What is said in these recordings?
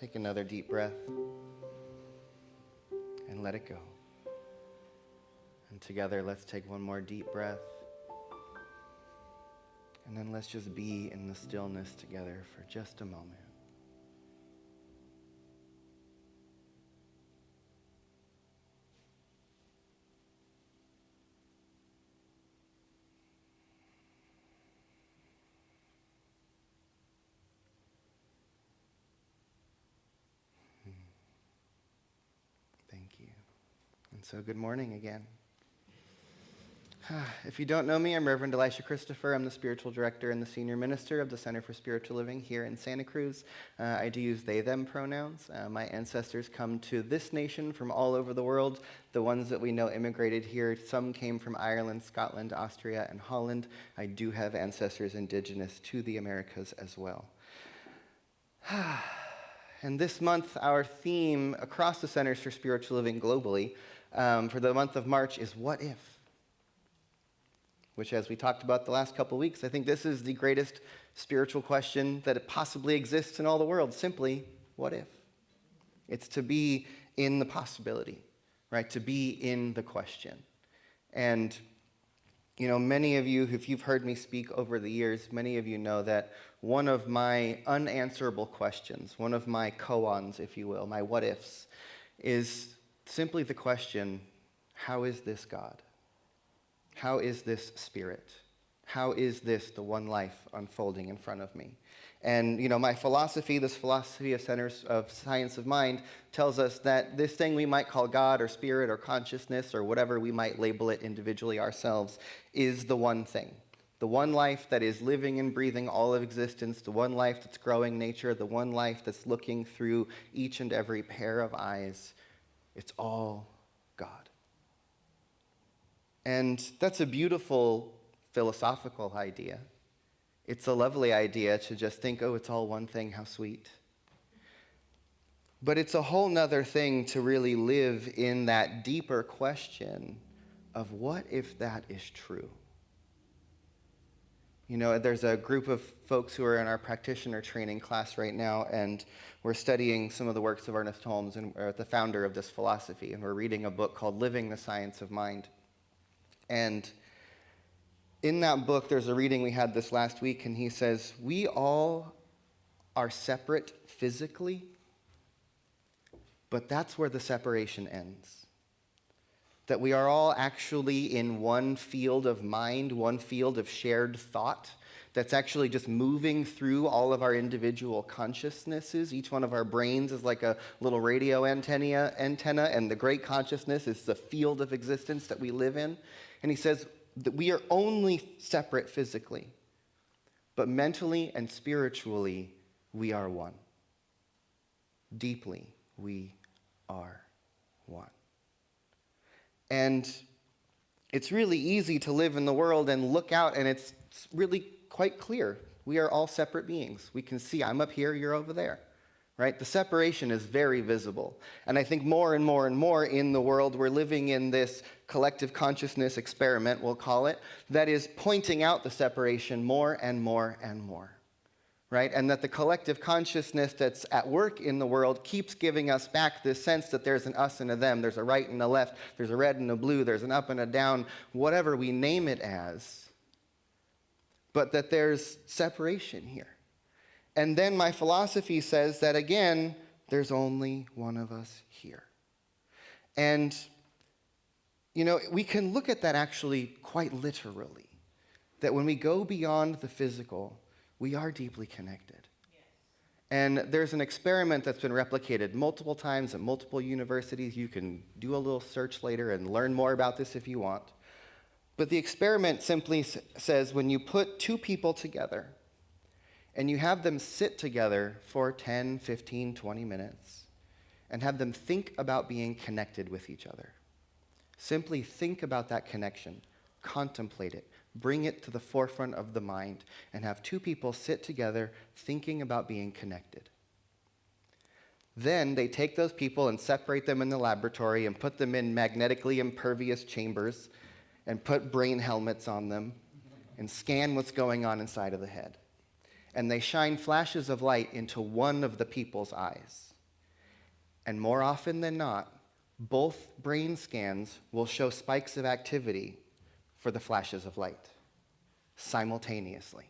Take another deep breath and let it go. And together, let's take one more deep breath. And then let's just be in the stillness together for just a moment. Thank you. And so good morning again. If you don't know me, I'm Reverend Elisha Christopher. I'm the spiritual director and the senior minister of the Center for Spiritual Living here in Santa Cruz. I do use they, them pronouns. My ancestors come to this nation from all over the world. The ones that we know immigrated here, some came from Ireland, Scotland, Austria, and Holland. I do have ancestors indigenous to the Americas as well. And this month, our theme across the Centers for Spiritual Living globally for the month of March is What If? Which, as we talked about the last couple of weeks, I think this is the greatest spiritual question that possibly exists in all the world. Simply, what if? It's to be in the possibility, right? To be in the question. And, you know, many of you, if you've heard me speak over the years, many of you know that one of my unanswerable questions, one of my koans, if you will, my what ifs, is simply the question, how is this God? How is this spirit? How is this the one life unfolding in front of me? And, you know, my philosophy, this philosophy of Centers of Science of Mind, tells us that this thing we might call God or spirit or consciousness or whatever we might label it individually ourselves is the one thing. The one life that is living and breathing all of existence, the one life that's growing nature, the one life that's looking through each and every pair of eyes. It's all God. And that's a beautiful philosophical idea. It's a lovely idea to just think, oh, it's all one thing, how sweet. But it's a whole nother thing to really live in that deeper question of what if that is true? You know, there's a group of folks who are in our practitioner training class right now, and we're studying some of the works of Ernest Holmes, and the founder of this philosophy, and we're reading a book called Living the Science of Mind. And in that book, there's a reading we had this last week, and he says, we all are separate physically, but that's where the separation ends. That we are all actually in one field of mind, one field of shared thought, that's actually just moving through all of our individual consciousnesses. Each one of our brains is like a little radio antenna, and the great consciousness is the field of existence that we live in. And he says that we are only separate physically, but mentally and spiritually, we are one. Deeply, we are one. And it's really easy to live in the world and look out, and it's really quite clear. We are all separate beings. We can see, I'm up here, you're over there. Right? The separation is very visible. And I think more and more and more in the world, we're living in this collective consciousness experiment, we'll call it, that is pointing out the separation more and more and more. Right? And that the collective consciousness that's at work in the world keeps giving us back this sense that there's an us and a them, there's a right and a left, there's a red and a blue, there's an up and a down, whatever we name it as, but that there's separation here. And then my philosophy says that, again, there's only one of us here. And, you know, we can look at that actually quite literally, that when we go beyond the physical, we are deeply connected. Yes. And there's an experiment that's been replicated multiple times at multiple universities. You can do a little search later and learn more about this if you want. But the experiment simply says when you put two people together, and you have them sit together for 10, 15, 20 minutes and have them think about being connected with each other. Simply think about that connection, contemplate it, bring it to the forefront of the mind, and have two people sit together thinking about being connected. Then they take those people and separate them in the laboratory and put them in magnetically impervious chambers and put brain helmets on them and scan what's going on inside of the head. And they shine flashes of light into one of the people's eyes. And more often than not, both brain scans will show spikes of activity for the flashes of light simultaneously.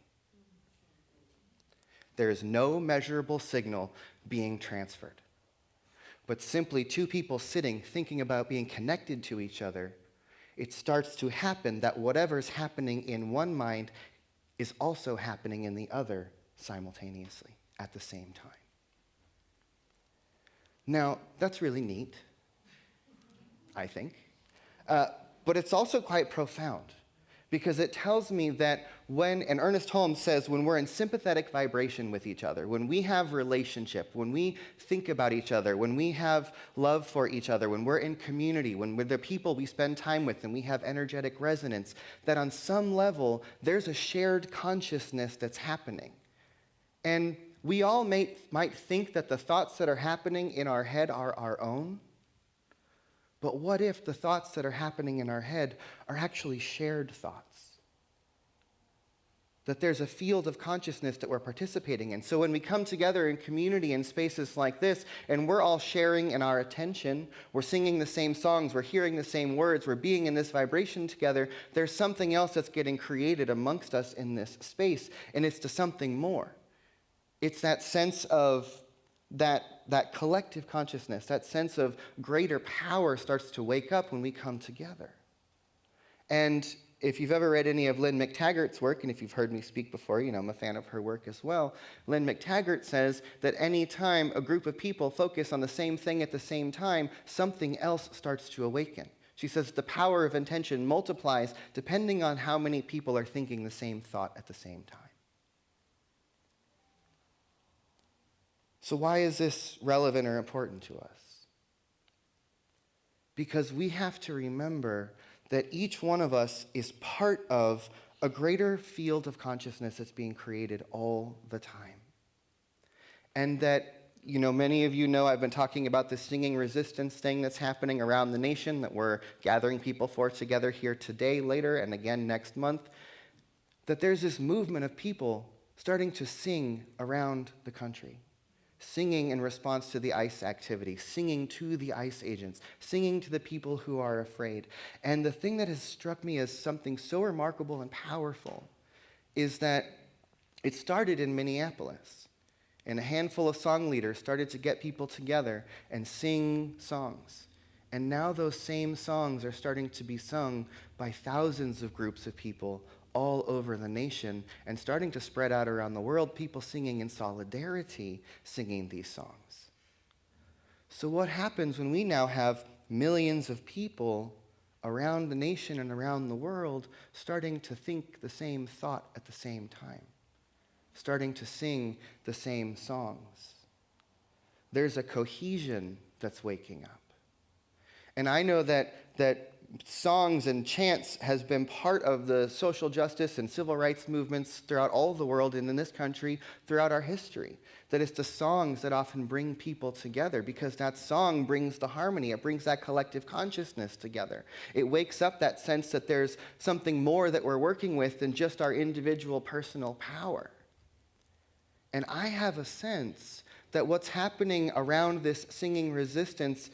There is no measurable signal being transferred, but simply two people sitting, thinking about being connected to each other. It starts to happen that whatever's happening in one mind is also happening in the other simultaneously at the same time. Now, that's really neat, I think. But it's also quite profound, because it tells me that when, and Ernest Holmes says, when we're in sympathetic vibration with each other, when we have relationship, when we think about each other, when we have love for each other, when we're in community, when we're the people we spend time with and we have energetic resonance, that on some level there's a shared consciousness that's happening. And we all might think that the thoughts that are happening in our head are our own. But what if the thoughts that are happening in our head are actually shared thoughts? That there's a field of consciousness that we're participating in. So when we come together in community in spaces like this, and we're all sharing in our attention, we're singing the same songs, we're hearing the same words, we're being in this vibration together, there's something else that's getting created amongst us in this space, and it's to something more. It's that sense of that collective consciousness, that sense of greater power starts to wake up when we come together. And if you've ever read any of Lynn McTaggart's work, and if you've heard me speak before, you know I'm a fan of her work as well, Lynn McTaggart says that any time a group of people focus on the same thing at the same time, something else starts to awaken. She says the power of intention multiplies depending on how many people are thinking the same thought at the same time. So why is this relevant or important to us? Because we have to remember that each one of us is part of a greater field of consciousness that's being created all the time. And that, you know, many of you know I've been talking about this singing resistance thing that's happening around the nation that we're gathering people for together here today, later, and again next month. That there's this movement of people starting to sing around the country. Singing in response to the ICE activity, singing to the ICE agents, singing to the people who are afraid. And the thing that has struck me as something so remarkable and powerful is that it started in Minneapolis. And a handful of song leaders started to get people together and sing songs. And now those same songs are starting to be sung by thousands of groups of people all over the nation, and starting to spread out around the world, people singing in solidarity, singing these songs. So what happens when we now have millions of people around the nation and around the world starting to think the same thought at the same time, starting to sing the same songs? There's a cohesion that's waking up. And I know that songs and chants has been part of the social justice and civil rights movements throughout all of the world and in this country throughout our history. That it's the songs that often bring people together, because that song brings the harmony. It brings that collective consciousness together. It wakes up that sense that there's something more that we're working with than just our individual personal power. And I have a sense that what's happening around this singing resistance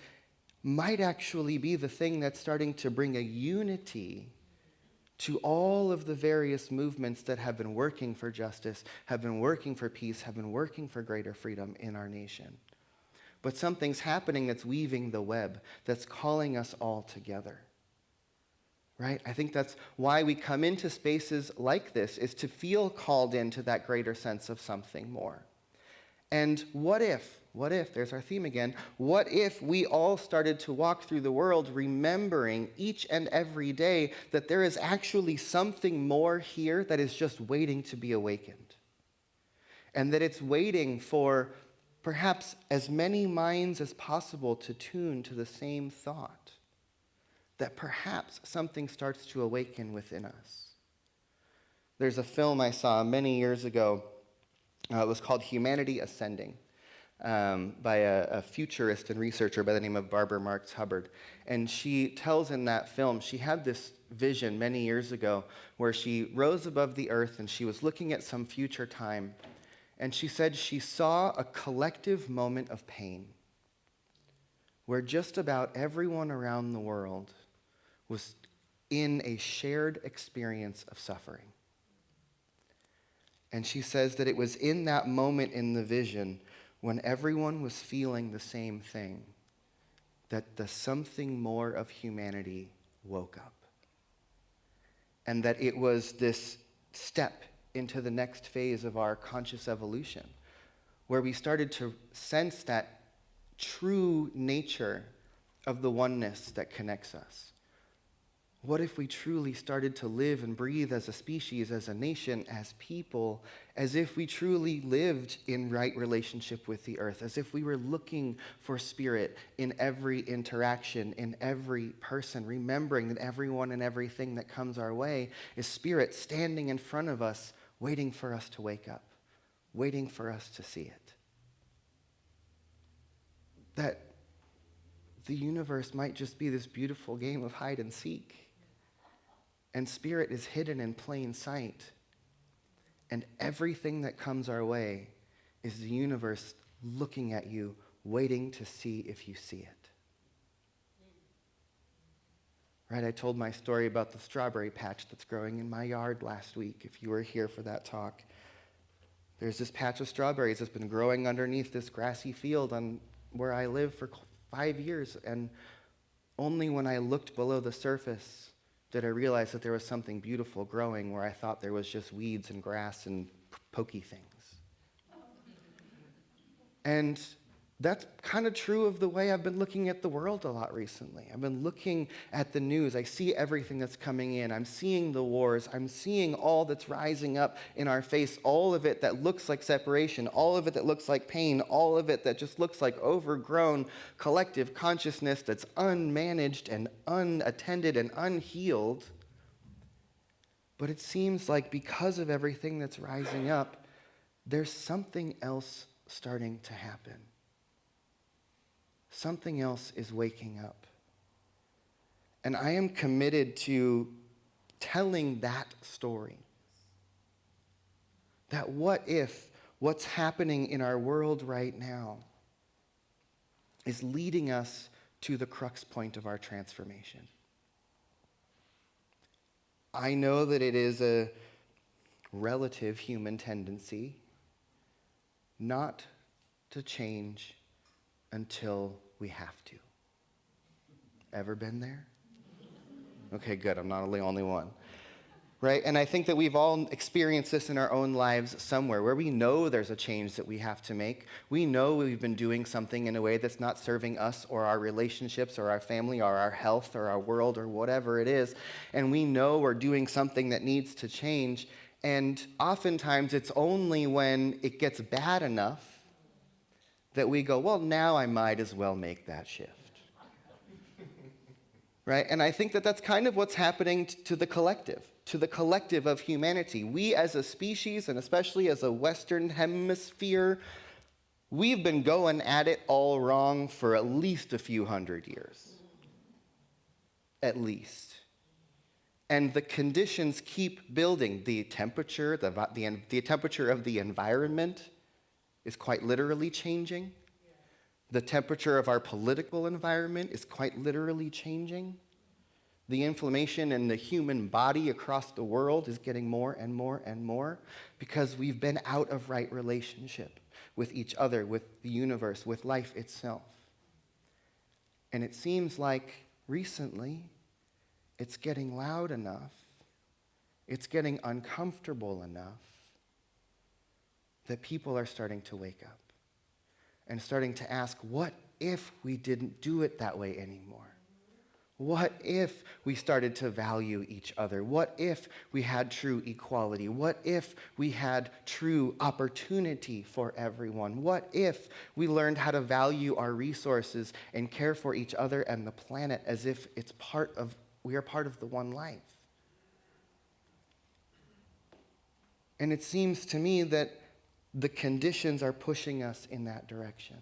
might actually be the thing that's starting to bring a unity to all of the various movements that have been working for justice, have been working for peace, have been working for greater freedom in our nation. But something's happening that's weaving the web, that's calling us all together. Right? I think that's why we come into spaces like this, is to feel called into that greater sense of something more. And what if, there's our theme again, what if we all started to walk through the world remembering each and every day that there is actually something more here that is just waiting to be awakened? And that it's waiting for perhaps as many minds as possible to tune to the same thought. That perhaps something starts to awaken within us. There's a film I saw many years ago. It was called Humanity Ascending, by a futurist and researcher by the name of Barbara Marx Hubbard. And she tells in that film, she had this vision many years ago where she rose above the earth and she was looking at some future time. And she said she saw a collective moment of pain. where just about everyone around the world was in a shared experience of suffering. And she says that it was in that moment in the vision when everyone was feeling the same thing that the something more of humanity woke up. And that it was this step into the next phase of our conscious evolution, where we started to sense that true nature of the oneness that connects us. What if we truly started to live and breathe as a species, as a nation, as people, as if we truly lived in right relationship with the earth, as if we were looking for spirit in every interaction, in every person, remembering that everyone and everything that comes our way is spirit standing in front of us, waiting for us to wake up, waiting for us to see it. That the universe might just be this beautiful game of hide and seek. And spirit is hidden in plain sight. And everything that comes our way is the universe looking at you, waiting to see if you see it. Right, I told my story about the strawberry patch that's growing in my yard last week, if you were here for that talk. There's this patch of strawberries that's been growing underneath this grassy field on where I live for 5 years, and only when I looked below the surface did I realize that there was something beautiful growing where I thought there was just weeds and grass and pokey things. And that's kind of true of the way I've been looking at the world a lot recently. I've been looking at the news. I see everything that's coming in. I'm seeing the wars. I'm seeing all that's rising up in our face, all of it that looks like separation, all of it that looks like pain, all of it that just looks like overgrown collective consciousness that's unmanaged and unattended and unhealed. But it seems like because of everything that's rising up, there's something else starting to happen. Something else is waking up. And I am committed to telling that story. That what if what's happening in our world right now is leading us to the crux point of our transformation? I know that it is a relative human tendency not to change until we have to. Ever been there? Okay, good. I'm not the only one. Right? And I think that we've all experienced this in our own lives somewhere, where we know there's a change that we have to make. We know we've been doing something in a way that's not serving us or our relationships or our family or our health or our world or whatever it is. And we know we're doing something that needs to change. And oftentimes it's only when it gets bad enough that we go, well, now I might as well make that shift. Right? And I think that that's kind of what's happening to the collective of humanity. We as a species, and especially as a Western hemisphere, we've been going at it all wrong for at least a few hundred years. At least. And the conditions keep building. The temperature, the temperature of the environment is quite literally changing. The temperature of our political environment is quite literally changing. The inflammation in the human body across the world is getting more and more and more because we've been out of right relationship with each other, with the universe, with life itself. And it seems like recently it's getting loud enough, it's getting uncomfortable enough that people are starting to wake up and starting to ask, what if we didn't do it that way anymore? What if we started to value each other? What if we had true equality? What if we had true opportunity for everyone? What if we learned how to value our resources and care for each other and the planet as if we are part of the one life? And it seems to me that the conditions are pushing us in that direction.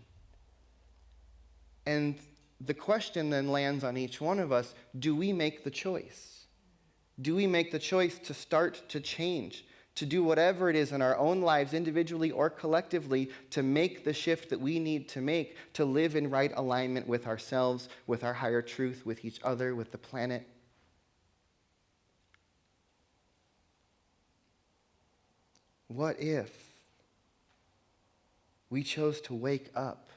And the question then lands on each one of us, do we make the choice? Do we make the choice to start to change? to do whatever it is in our own lives, individually or collectively, to make the shift that we need to make to live in right alignment with ourselves, with our higher truth, with each other, with the planet. What if we chose to wake up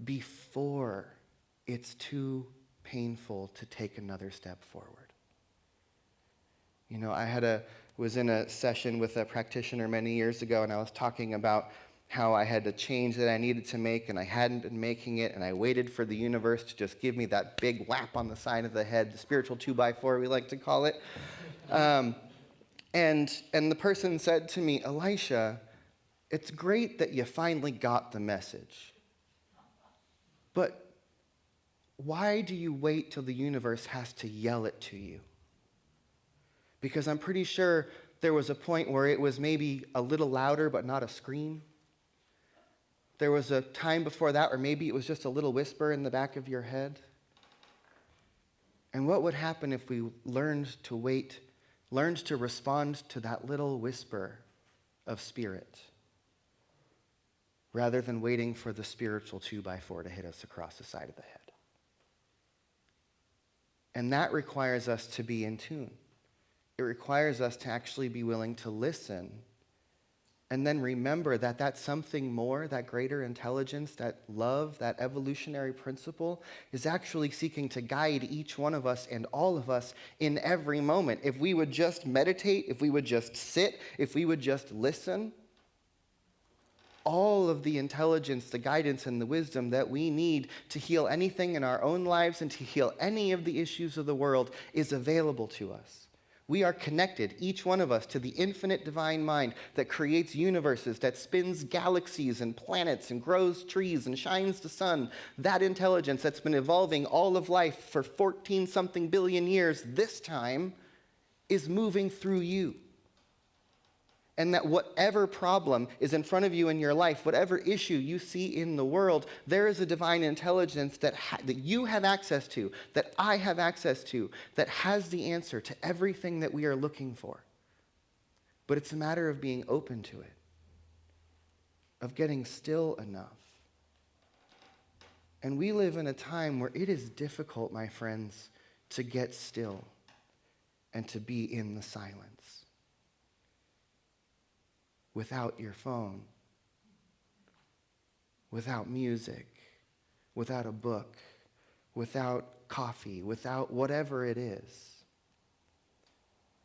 before it's too painful to take another step forward? You know, I was in a session with a practitioner many years ago, and I was talking about how I had a change that I needed to make, and I hadn't been making it, and I waited for the universe to just give me that big whap on the side of the head, the spiritual 2x4 we like to call it. And the person said to me, Elisha, it's great that you finally got the message, but why do you wait till the universe has to yell it to you? Because I'm pretty sure there was a point where it was maybe a little louder, but not a scream. There was a time before that where maybe it was just a little whisper in the back of your head. And what would happen if we learned to wait, learned to respond to that little whisper of spirit, rather than waiting for the spiritual 2x4 to hit us across the side of the head? And that requires us to be in tune. It requires us to actually be willing to listen and then remember that that something more, that greater intelligence, that love, that evolutionary principle is actually seeking to guide each one of us and all of us in every moment. If we would just meditate, if we would just sit, if we would just listen, all of the intelligence, the guidance, and the wisdom that we need to heal anything in our own lives and to heal any of the issues of the world is available to us. We are connected, each one of us, to the infinite divine mind that creates universes, that spins galaxies and planets and grows trees and shines the sun. That intelligence that's been evolving all of life for 14-something billion years this time is moving through you. And that whatever problem is in front of you in your life, whatever issue you see in the world, there is a divine intelligence that you have access to, that I have access to, that has the answer to everything that we are looking for. But it's a matter of being open to it, of getting still enough. And we live in a time where it is difficult, my friends, to get still and to be in the silence. Without your phone, without music, without a book, without coffee, without whatever it is.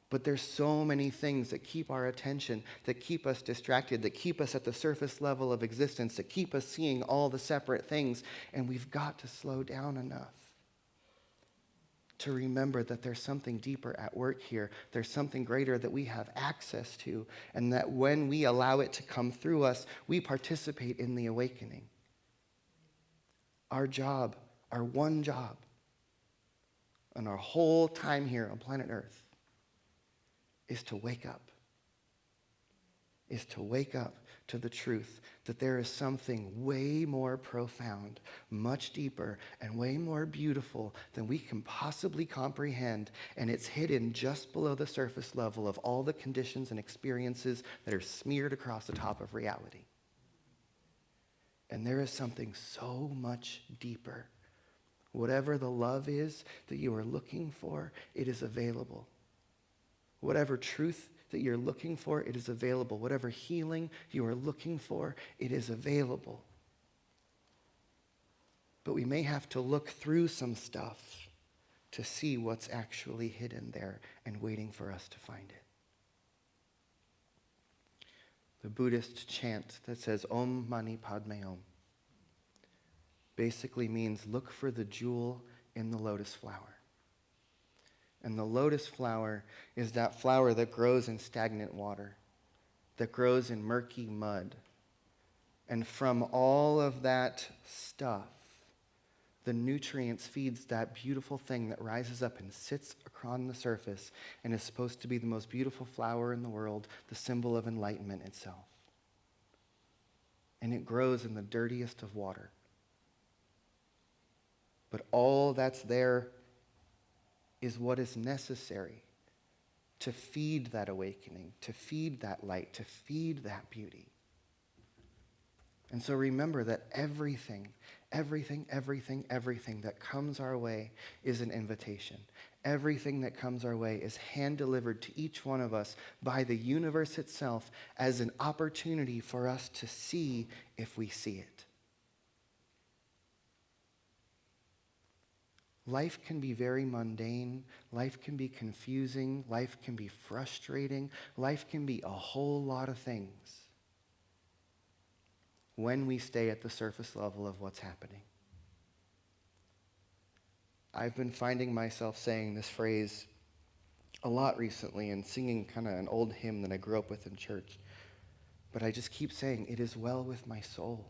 But there's so many things that keep our attention, that keep us distracted, that keep us at the surface level of existence, that keep us seeing all the separate things, and we've got to slow down enough to remember that there's something deeper at work here. There's something greater that we have access to, and that when we allow it to come through us, we participate in the awakening. Our job, our one job, and our whole time here on planet Earth is to wake up. Is to wake up to the truth that there is something way more profound, much deeper, and way more beautiful than we can possibly comprehend, and it's hidden just below the surface level of all the conditions and experiences that are smeared across the top of reality. And there is something so much deeper. Whatever the love is that you are looking for, it is available. Whatever truth that you're looking for, it is available. Whatever healing you are looking for, it is available. But we may have to look through some stuff to see what's actually hidden there and waiting for us to find it. The Buddhist chant that says Om Mani Padme Om basically means look for the jewel in the lotus flower. And the lotus flower is that flower that grows in stagnant water, that grows in murky mud. And from all of that stuff, the nutrients feeds that beautiful thing that rises up and sits on the surface and is supposed to be the most beautiful flower in the world, the symbol of enlightenment itself. And it grows in the dirtiest of water. But all that's there is what is necessary to feed that awakening, to feed that light, to feed that beauty. And so remember that everything that comes our way is an invitation. Everything that comes our way is hand-delivered to each one of us by the universe itself as an opportunity for us to see if we see it. Life can be very mundane. Life can be confusing. Life can be frustrating. Life can be a whole lot of things when we stay at the surface level of what's happening. I've been finding myself saying this phrase a lot recently and singing kind of an old hymn that I grew up with in church. But I just keep saying, it is well with my soul.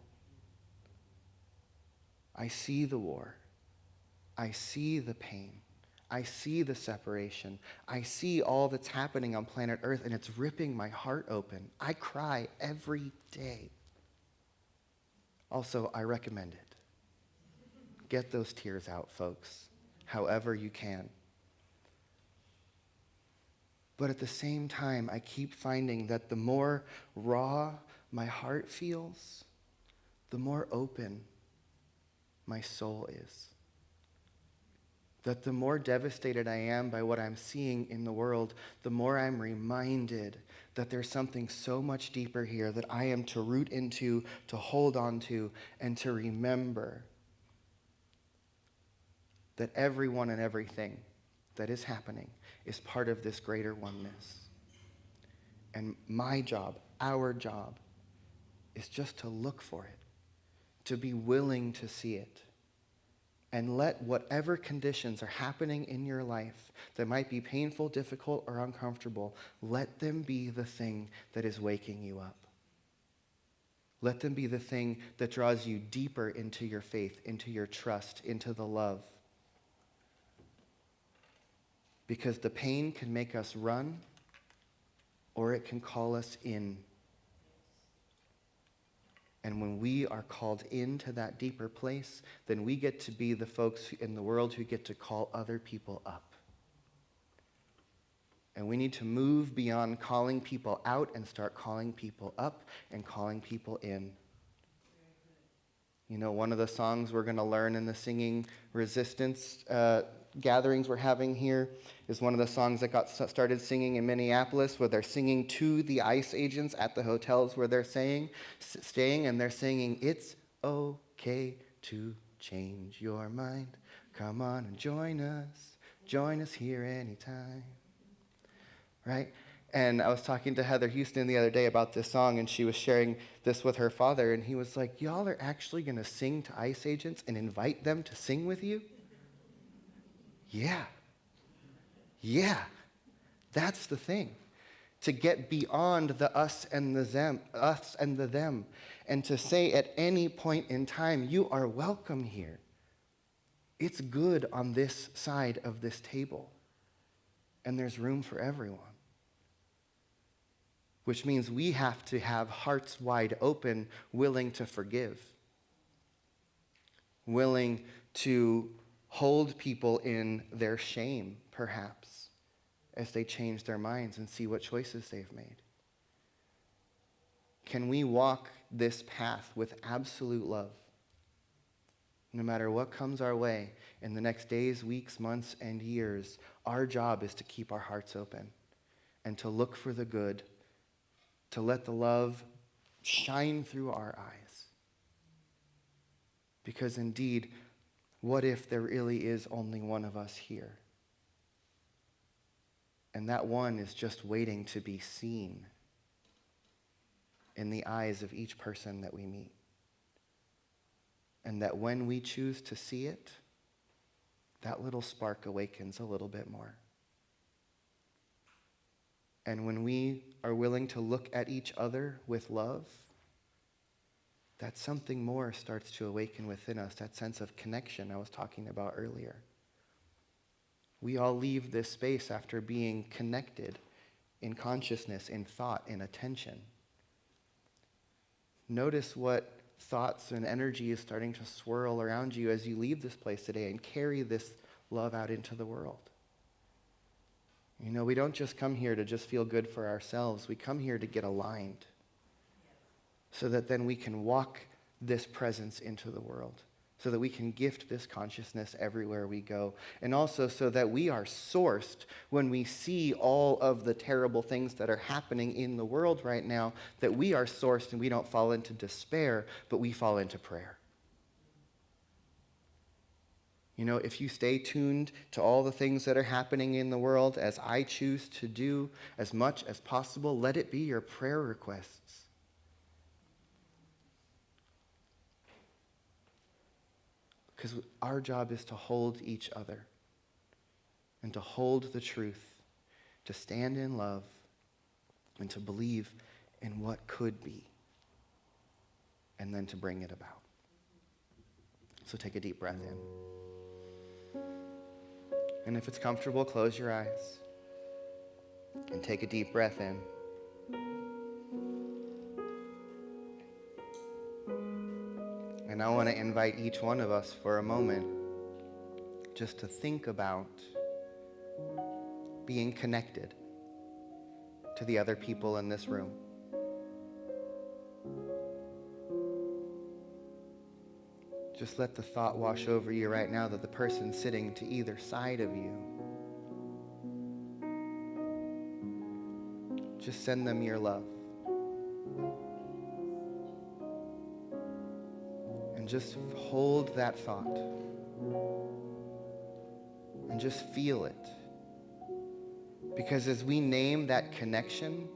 I see the war. I see the pain. I see the separation. I see all that's happening on planet Earth, and it's ripping my heart open. I cry every day. Also, I recommend it. Get those tears out, folks, however you can. But at the same time, I keep finding that the more raw my heart feels, the more open my soul is. That the more devastated I am by what I'm seeing in the world, the more I'm reminded that there's something so much deeper here that I am to root into, to hold on to, and to remember that everyone and everything that is happening is part of this greater oneness. And my job, our job, is just to look for it, to be willing to see it. And let whatever conditions are happening in your life that might be painful, difficult, or uncomfortable, let them be the thing that is waking you up. Let them be the thing that draws you deeper into your faith, into your trust, into the love. Because the pain can make us run, or it can call us in. And when we are called into that deeper place, then we get to be the folks in the world who get to call other people up. And we need to move beyond calling people out and start calling people up and calling people in. You know, one of the songs we're going to learn in the singing resistance gatherings we're having here is one of the songs that got started singing in Minneapolis, where they're singing to the ICE agents at the hotels where they're staying, and they're singing, "It's okay to change your mind. Come on and join us here anytime." Right? And I was talking to Heather Houston the other day about this song, and she was sharing this with her father, and he was like, "Y'all are actually going to sing to ICE agents and invite them to sing with you?" Yeah, that's the thing. To get beyond the us and the them, and to say at any point in time, you are welcome here. It's good on this side of this table, and there's room for everyone. Which means we have to have hearts wide open, willing to forgive, willing to hold people in their shame, perhaps, as they change their minds and see what choices they've made. Can we walk this path with absolute love? No matter what comes our way in the next days, weeks, months, and years, our job is to keep our hearts open and to look for the good, to let the love shine through our eyes. Because indeed, what if there really is only one of us here? And that one is just waiting to be seen in the eyes of each person that we meet. And that when we choose to see it, that little spark awakens a little bit more. And when we are willing to look at each other with love, that something more starts to awaken within us, that sense of connection I was talking about earlier. We all leave this space after being connected in consciousness, in thought, in attention. Notice what thoughts and energy is starting to swirl around you as you leave this place today and carry this love out into the world. We don't just come here to just feel good for ourselves. We come here to get aligned so that then we can walk this presence into the world, so that we can gift this consciousness everywhere we go, and also so that we are sourced when we see all of the terrible things that are happening in the world right now, that we are sourced and we don't fall into despair, but we fall into prayer. If you stay tuned to all the things that are happening in the world, as I choose to do as much as possible, let it be your prayer requests. Because our job is to hold each other and to hold the truth, to stand in love, and to believe in what could be, and then to bring it about. So take a deep breath in. And if it's comfortable, close your eyes and take a deep breath in. And I want to invite each one of us for a moment just to think about being connected to the other people in this room. Just let the thought wash over you right now that the person sitting to either side of you, just send them your love. And just hold that thought. And just feel it. Because as we name that connection,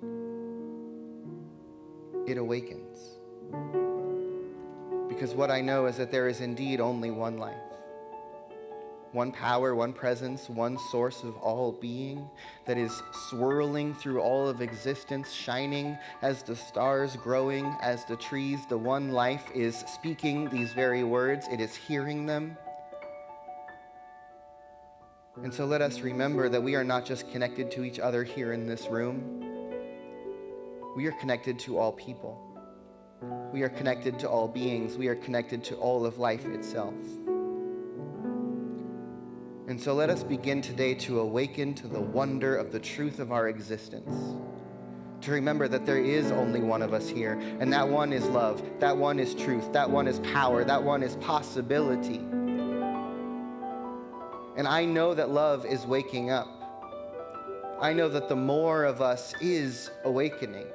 it awakens. Because what I know is that there is indeed only one life. One power, one presence, one source of all being that is swirling through all of existence, shining as the stars, growing as the trees. The one life is speaking these very words. It is hearing them. And so let us remember that we are not just connected to each other here in this room. We are connected to all people. We are connected to all beings. We are connected to all of life itself. And so let us begin today to awaken to the wonder of the truth of our existence. To remember that there is only one of us here, and that one is love, that one is truth, that one is power, that one is possibility. And I know that love is waking up. I know that the more of us is awakening.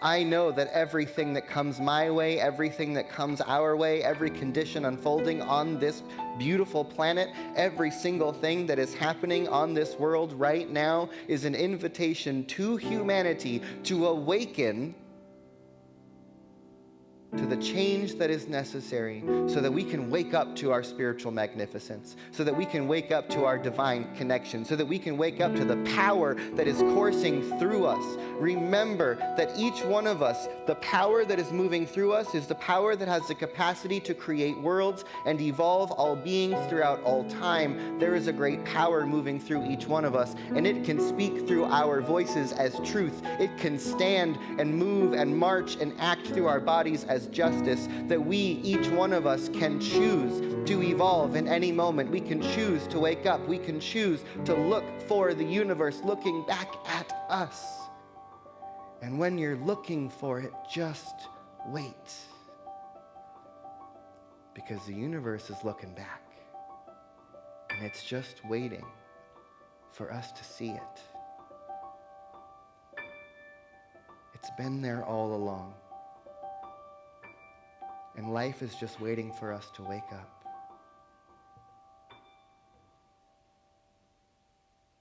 I know that everything that comes my way, everything that comes our way, every condition unfolding on this beautiful planet, every single thing that is happening on this world right now is an invitation to humanity to awaken to the change that is necessary so that we can wake up to our spiritual magnificence, so that we can wake up to our divine connection, so that we can wake up to the power that is coursing through us. Remember that each one of us, the power that is moving through us is the power that has the capacity to create worlds and evolve all beings throughout all time. There is a great power moving through each one of us, and it can speak through our voices as truth. It can stand and move and march and act through our bodies as justice, that we, each one of us, can choose to evolve in any moment. We can choose to wake up. We can choose to look for the universe looking back at us. And when you're looking for it, just wait. Because the universe is looking back. And it's just waiting for us to see it. It's been there all along. And life is just waiting for us to wake up.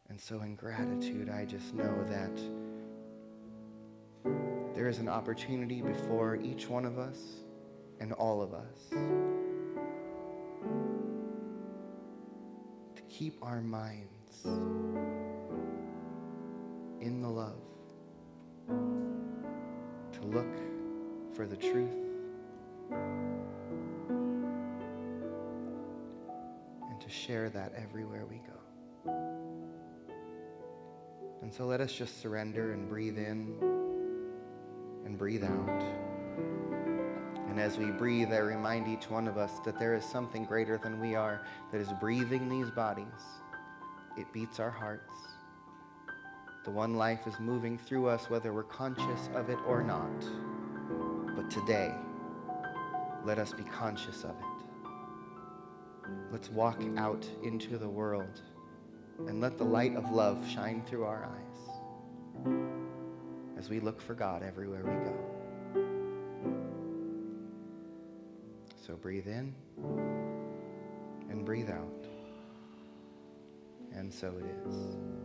And so in gratitude, I just know that there is an opportunity before each one of us and all of us to keep our minds in the love, to look for the truth, and to share that everywhere we go. And so let us just surrender and breathe in and breathe out. And as we breathe, I remind each one of us that there is something greater than we are that is breathing these bodies. It beats our hearts. The one life is moving through us whether we're conscious of it or not. But today, let us be conscious of it. Let's walk out into the world and let the light of love shine through our eyes as we look for God everywhere we go. So breathe in and breathe out. And so it is.